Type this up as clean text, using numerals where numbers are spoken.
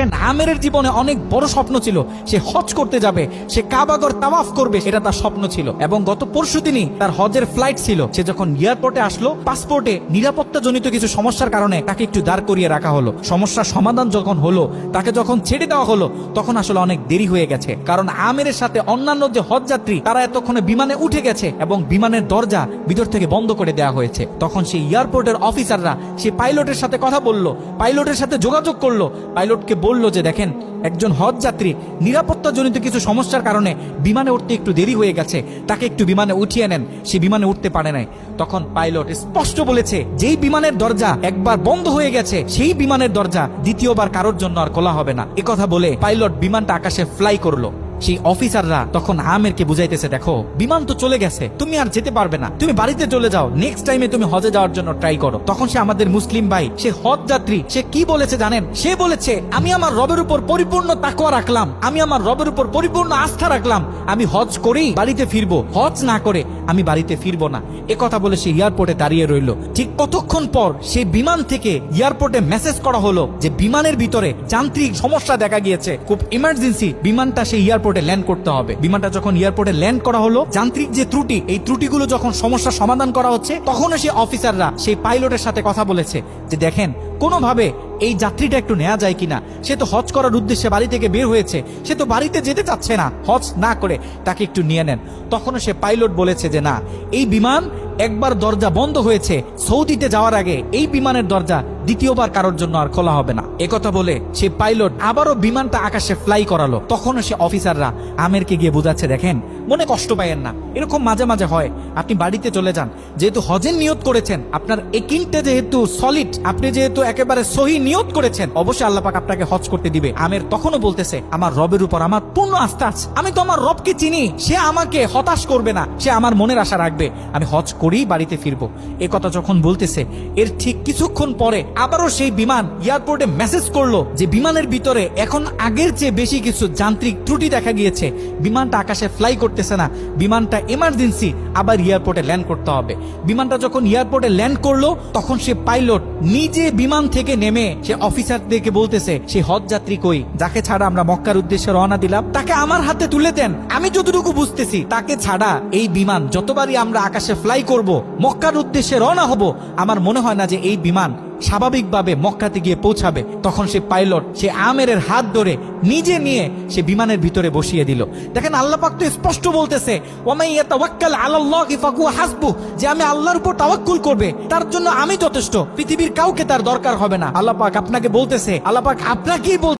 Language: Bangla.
দেখেন আমেরের জীবনে অনেক বড় স্বপ্ন ছিল, সে হজ করতে যাবে, সে কাবাগর তাওয়াফ করবে, এটা তার স্বপ্ন ছিল। এবং গত পরশুদিনই তার হজের ফ্লাইট ছিল। সে যখন এয়ারপোর্টে আসলো, পাসপোর্টে নিরাপত্তাজনিত কিছু সমস্যার কারণে তাকে একটু দাঁড় করিয়ে রাখা হলো। সমস্যার সমাধান যখন হলো, তাকে যখন ছেড়ে দেওয়া হলো, তখন আসলে অনেক দেরি হয়ে গেছে। কারণ আমেরের সাথে অন্যান্য যে হজ যাত্রী তারা এতক্ষণে বিমানে উঠে গেছে এবং বিমানের দরজা ভিতর থেকে বন্ধ করে দেওয়া হয়েছে। তখন সেই এয়ারপোর্টের অফিসাররা সে পাইলটের সাথে কথা বললো, পাইলটের সাথে যোগাযোগ করলো, পাইলটকে বলল যে দেখেন একজন হজ যাত্রী নিরাপত্তাজনিত কিছু সমস্যার কারণে বিমানে উঠতে একটু দেরি হয়ে গেছে, তাকে একটু বিমানে উঠিয়ে নেন, সে বিমানে উঠতে পারে নাই। তখন পাইলট স্পষ্ট বলেছে যেই বিমানের দরজা একবার বন্ধ হয়ে গেছে সেই বিমানের দরজা দ্বিতীয়বার কারোর জন্য আর খোলা হবে না। একথা বলে পাইলট বিমানটা আকাশে ফ্লাই করলো। সেই অফিসাররা তখন আমেরকে বুঝাইতেছে, দেখো বিমান তো চলে গেছে, তুমি আর যেতে পারবে না, তুমি বাড়িতে চলে যাও, নেক্সট টাইমে তুমি হজে যাওয়ার জন্য ট্রাই করো। তখন সে আমাদের মুসলিম ভাই, সে হজ যাত্রী, সে কি বলেছে জানেন? সে বলেছে আমি আমার রবের উপর পরিপূর্ণ তাকওয়া রাখলাম, আমি আমার রবের উপর পরিপূর্ণ আস্থা রাখলাম, আমি হজ করেই বাড়িতে ফিরবো, হজ না করে আমি বাড়িতে ফিরবো না। কথা বলে সে এয়ারপোর্টে দাঁড়িয়ে রইল। ঠিক কতক্ষণ পর সেই বিমান থেকে এয়ারপোর্টে মেসেজ করা হলো যে বিমানের ভিতরে যান্ত্রিক সমস্যা দেখা গিয়েছে, খুব ইমার্জেন্সি বিমানটা সেই এয়ারপোর্টে ল্যান্ড করতে হবে। বিমানটা যখন এয়ারপোর্টে ল্যান্ড করা হলো, যান্ত্রিক যে ত্রুটি, এই ত্রুটিগুলো যখন সমস্যা সমাধান করা হচ্ছে, তখন সেই অফিসাররা সেই পাইলটের সাথে কথা বলেছে যে দেখেন কোনোভাবে এই যাত্রীটা একটু নেওয়া যায় কিনা, সে তো হজ করার উদ্দেশ্যে বাড়ি থেকে বের হয়েছে, সে তো বাড়িতে যেতে চাচ্ছে না, হজ না করে তাকে একটু নিয়ে নেন। তখন সে পাইলট বলেছে যে না, এই বিমান একবার দরজা বন্ধ হয়েছে, সৌদিতে যাওয়ার আগে এই বিমানের দরজা দ্বিতীয়বার কারোর জন্য আর খোলা হবে না। একথা বলে সে পাইলট আবারও বিমানটা আকাশে ফ্লাই করালো। তখন সে অফিসাররা আমেরকে গিয়ে বোঝাচ্ছে দেখেন মনে কষ্ট পাইয়েন না, এরকম মাঝে মাঝে হয়, আপনি বাড়িতে চলে যান, যেহেতু হজের নিয়ত করেছেন, আপনার একিনটা যেহেতু সলিড, আপনি যেহেতু একেবারে সহি নিয়ত করেছেন, অবশ্যই আল্লাহ পাক আপনাকে হজ করতে দিবে। আমের তখনও বলতেছে আমার রবের উপর আমার পূর্ণ আস্থা আছে, আমি তো আমার রবকে চিনি, সে আমাকে হতাশ করবে না, সে আমার মনের আশা রাখবে, আমি হজ করেই বাড়িতে ফিরবো। এ কথা যখন বলতেছে, এর ঠিক কিছুক্ষণ পরে আবারও সেই বিমান এয়ারপোর্টে মেসেজ করলো যে বিমানের ভিতরে এখন আগের চেয়ে বেশি কিছু যান্ত্রিক ত্রুটি দেখা গিয়েছে, বিমানটা আকাশে ফ্লাই করতেছে না, বিমানটা এমার্জেন্সি আবার এয়ারপোর্টে ল্যান্ড করতে হবে। বিমানটা যখন এয়ারপোর্টে ল্যান্ড করলো, তখন সে পাইলট নিজে বিমান থেকে নেমে সে অফিসারদেরকে বলতেছে সেই হজ যাত্রী কই, যাকে ছাড়া আমরা মক্কার উদ্দেশ্যে রওনা দিলাম, তাকে আমার হাতে তুলে দেন। আমি যতটুকু বুঝতেছি তাকে ছাড়া এই বিমান যতবারই আমরা আকাশে ফ্লাই করব, মক্কার উদ্দেশ্যে রওনা হব, আমার মনে হয় না যে এই বিমান স্বাভাবিকভাবে মক্কাতে গিয়ে পৌঁছাবে। তখন সে পাইলট সে আমেরের হাত ধরে নিজে নিয়ে সে বিমানের ভিতরে বসিয়ে দিল। দেখেন আল্লাহ পাক তো স্পষ্ট বলতেছে ওয়ামাই ইয়াতাওয়াক্কাল আলাল্লাহি ফাহুয়া হাসবুহ, যে আমি আল্লাহর উপর তাওয়াক্কুল করবে তার জন্য আমি যথেষ্ট, পৃথিবীর কাউকে তার দরকার হবে না। আল্লাহ পাক আপনাকে বলতেছে, আল্লাহ পাক আপনাকেই